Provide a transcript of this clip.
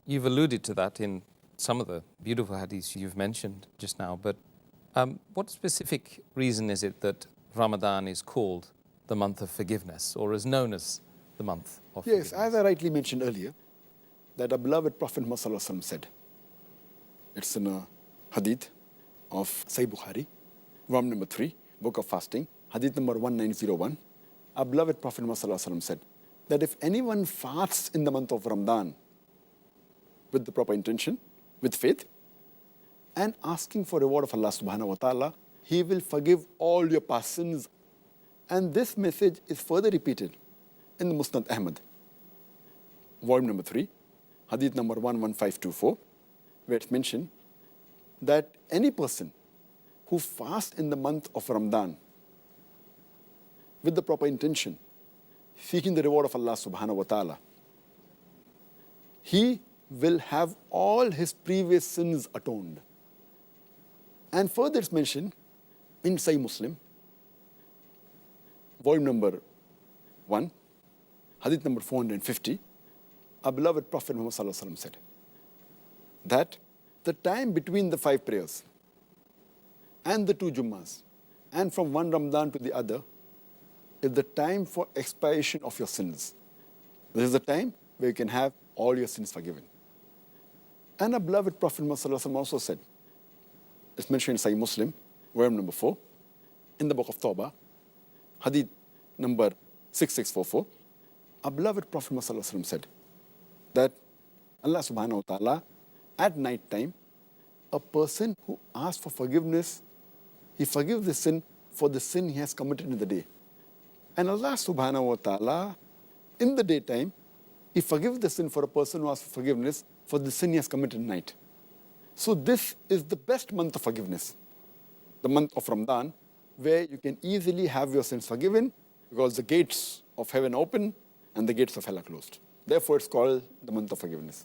You've alluded to that in some of the beautiful hadiths you've mentioned just now, but what specific reason is it that Ramadan is called the month of forgiveness, or is known as the month of forgiveness? Yes, as I rightly mentioned earlier, that our beloved Prophet Muhammad said, it's in a hadith of Sahih Bukhari, volume number 3, book of fasting, hadith number 1901. Our beloved Prophet Muhammad said that if anyone fasts in the month of Ramadan with the proper intention, with faith, and asking for reward of Allah subhanahu wa ta'ala, He will forgive all your past sins. And this message is further repeated in the Musnad Ahmad, volume number 3, hadith number 11524, where it's mentioned that any person who fasts in the month of Ramadan with the proper intention, seeking the reward of Allah subhanahu wa ta'ala, he will have all his previous sins atoned. And further it's mentioned in Sahih Muslim, volume number 1, hadith number 450, our beloved Prophet Muhammad said that the time between the 5 prayers and the 2 Jummas, and from one Ramadan to the other, is the time for expiation of your sins. This is the time where you can have all your sins forgiven. And our beloved Prophet Muhammad also said, it's mentioned in Sahih Muslim, volume number 4, in the book of Tawbah, hadith number 6644, our beloved Prophet Muhammad said that Allah subhanahu wa ta'ala, at night time, a person who asks for forgiveness, he forgives the sin for the sin he has committed in the day. And Allah subhanahu wa ta'ala, in the daytime, He forgives the sin for a person who asks for forgiveness for the sin he has committed at night. So this is the best month of forgiveness, the month of Ramadan, where you can easily have your sins forgiven because the gates of heaven open and the gates of hell are closed. Therefore, it's called the month of forgiveness.